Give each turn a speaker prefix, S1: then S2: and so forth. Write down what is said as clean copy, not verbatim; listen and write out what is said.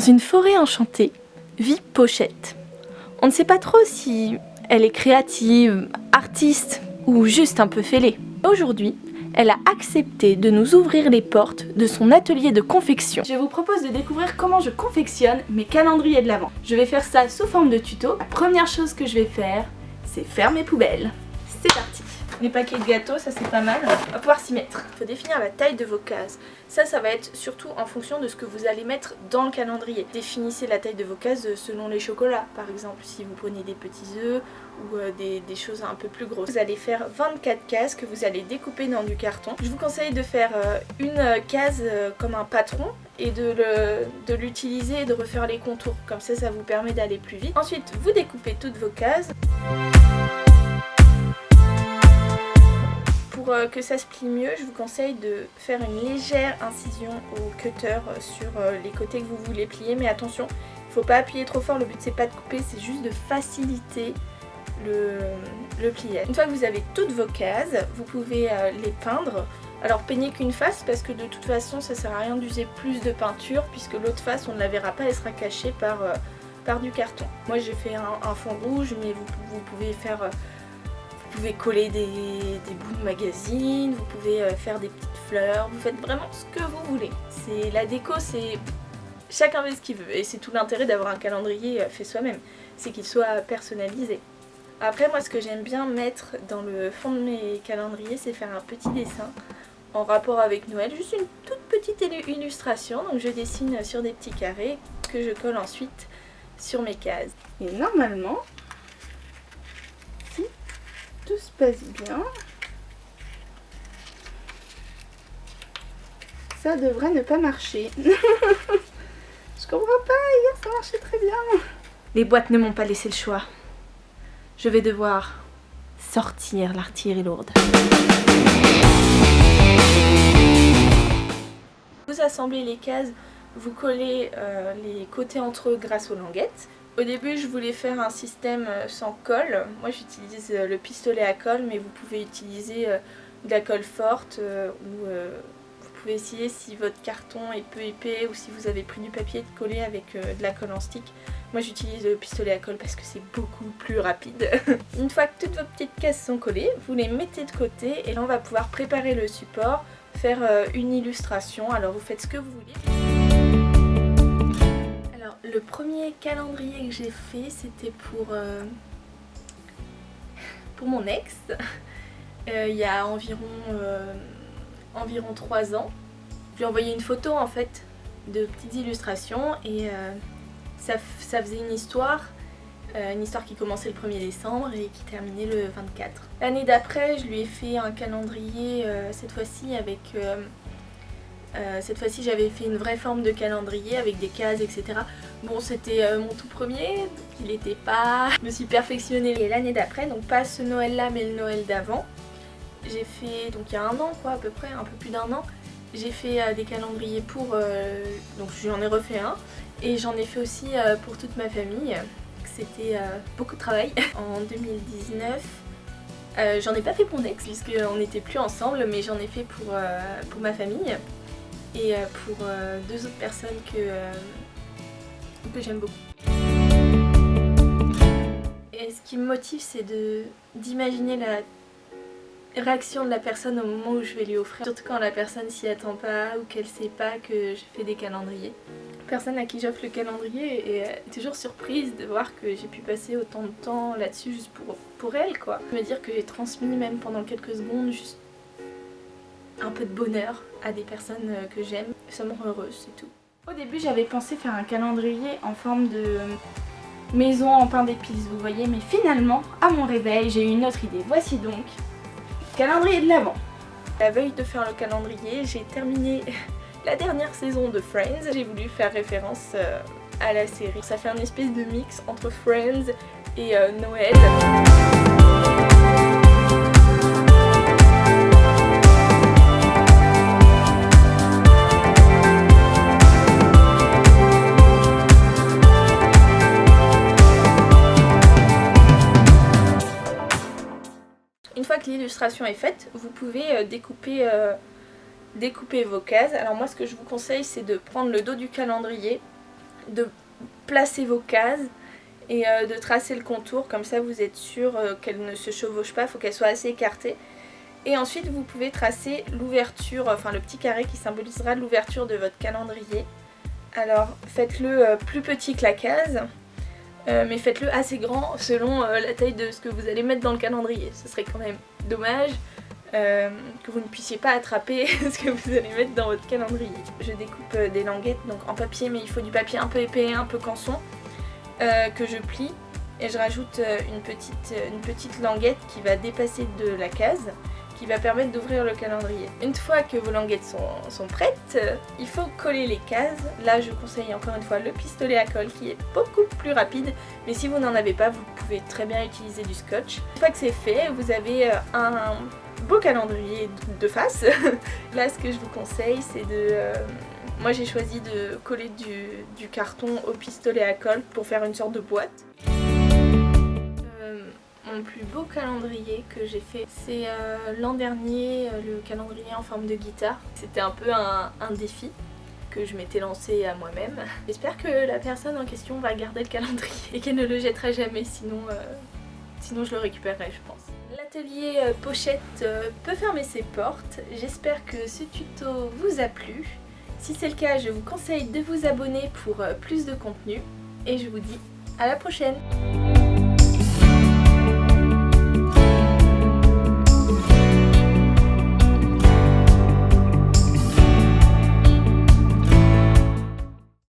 S1: une forêt enchantée vit Pochette. On ne sait pas trop si elle est créative, artiste ou juste un peu fêlée. Aujourd'hui, elle a accepté de nous ouvrir les portes de son atelier de confection. Je vous propose de découvrir comment je confectionne mes calendriers de l'Avent. Je vais faire ça sous forme de tuto. La première chose que je vais faire, c'est faire mes poubelles. C'est parti! Les paquets de gâteaux, ça c'est pas mal, on va pouvoir s'y mettre. Il faut définir la taille de vos cases. Ça va être surtout en fonction de ce que vous allez mettre dans le calendrier. Définissez la taille de vos cases selon les chocolats. Par exemple, si vous prenez des petits œufs ou des choses un peu plus grosses. Vous allez faire 24 cases que vous allez découper dans du carton. Je vous conseille de faire une case comme un patron et de l'utiliser et de refaire les contours. Comme ça vous permet d'aller plus vite. Ensuite, vous découpez toutes vos cases. Pour que ça se plie mieux, je vous conseille de faire une légère incision au cutter sur les côtés que vous voulez plier, mais attention, il ne faut pas appuyer trop fort, le but c'est pas de couper, c'est juste de faciliter le pliage. Une fois que vous avez toutes vos cases, vous pouvez les peindre. Alors peignez qu'une face parce que de toute façon ça sert à rien d'user plus de peinture puisque l'autre face on ne la verra pas, elle sera cachée par du carton. Moi j'ai fait un fond rouge, mais vous pouvez faire... Vous pouvez coller des bouts de magazine, vous pouvez faire des petites fleurs, vous faites vraiment ce que vous voulez. La déco, c'est chacun fait ce qu'il veut et c'est tout l'intérêt d'avoir un calendrier fait soi-même, c'est qu'il soit personnalisé. Après moi ce que j'aime bien mettre dans le fond de mes calendriers, c'est faire un petit dessin en rapport avec Noël, juste une toute petite illustration, donc je dessine sur des petits carrés que je colle ensuite sur mes cases. Et normalement, tout se passe bien, ça devrait ne pas marcher. Je comprends pas, hier ça marchait très bien. Les boîtes ne m'ont pas laissé le choix. Je vais devoir sortir l'artillerie lourde. Vous assemblez les cases, vous collez les côtés entre eux grâce aux languettes. Au début je voulais faire un système sans colle, moi j'utilise le pistolet à colle mais vous pouvez utiliser de la colle forte ou vous pouvez essayer si votre carton est peu épais ou si vous avez pris du papier de coller avec de la colle en stick. Moi j'utilise le pistolet à colle parce que c'est beaucoup plus rapide. Une fois que toutes vos petites cases sont collées, vous les mettez de côté et là on va pouvoir préparer le support, faire une illustration, alors vous faites ce que vous voulez. Le premier calendrier que j'ai fait, c'était pour mon ex, il y a environ 3 ans. Je lui ai envoyé une photo en fait de petites illustrations et ça faisait une histoire qui commençait le 1er décembre et qui terminait le 24. L'année d'après, je lui ai fait un calendrier, cette fois-ci avec... cette fois-ci j'avais fait une vraie forme de calendrier avec des cases etc. Bon c'était mon tout premier, donc il était pas... Je me suis perfectionnée. Et l'année d'après, donc pas ce Noël là mais le Noël d'avant, j'ai fait, donc il y a un an quoi à peu près, un peu plus d'1 an, j'ai fait des calendriers pour... donc j'en ai refait un et j'en ai fait aussi pour toute ma famille. C'était beaucoup de travail. En 2019, j'en ai pas fait pour mon ex puisqu'on n'était plus ensemble, mais j'en ai fait pour ma famille. Et pour 2 autres personnes que j'aime beaucoup. Et ce qui me motive, c'est d'imaginer la réaction de la personne au moment où je vais lui offrir. Surtout quand la personne s'y attend pas ou qu'elle sait pas que je fais des calendriers. La personne à qui j'offre le calendrier est toujours surprise de voir que j'ai pu passer autant de temps là-dessus juste pour elle quoi. Me dire que j'ai transmis même pendant quelques secondes juste un peu de bonheur à des personnes que j'aime, ça me rend heureuse, c'est tout. Au début j'avais pensé faire un calendrier en forme de maison en pain d'épices, vous voyez, mais finalement, à mon réveil, j'ai eu une autre idée. Voici donc le calendrier de l'Avent. La veille de faire le calendrier, j'ai terminé la dernière saison de Friends. J'ai voulu faire référence à la série. Ça fait un espèce de mix entre Friends et Noël. Une fois que l'illustration est faite, vous pouvez découper vos cases. Alors moi ce que je vous conseille c'est de prendre le dos du calendrier, de placer vos cases et de tracer le contour, comme ça vous êtes sûr qu'elle ne se chevauche pas, il faut qu'elle soit assez écartée. Et ensuite vous pouvez tracer l'ouverture, enfin le petit carré qui symbolisera l'ouverture de votre calendrier. Alors faites-le plus petit que la case, mais faites-le assez grand selon la taille de ce que vous allez mettre dans le calendrier. Ce serait quand même dommage que vous ne puissiez pas attraper ce que vous allez mettre dans votre calendrier. Je découpe des languettes donc en papier, mais il faut du papier un peu épais, un peu canson, que je plie. Et je rajoute une petite languette qui va dépasser de la case, qui va permettre d'ouvrir le calendrier. Une fois que vos languettes sont prêtes, il faut coller les cases. Là je conseille encore une fois le pistolet à colle qui est beaucoup plus rapide, mais si vous n'en avez pas, vous pouvez très bien utiliser du scotch. Une fois que c'est fait, vous avez un beau calendrier de face. Là ce que je vous conseille c'est de... moi j'ai choisi de coller du carton au pistolet à colle pour faire une sorte de boîte. Mon plus beau calendrier que j'ai fait, c'est l'an dernier, le calendrier en forme de guitare. C'était un peu un défi que je m'étais lancé à moi-même. J'espère que la personne en question va garder le calendrier et qu'elle ne le jettera jamais, sinon je le récupérerai je pense. L'atelier pochette peut fermer ses portes. J'espère que ce tuto vous a plu. Si c'est le cas, je vous conseille de vous abonner pour plus de contenu et je vous dis à la prochaine.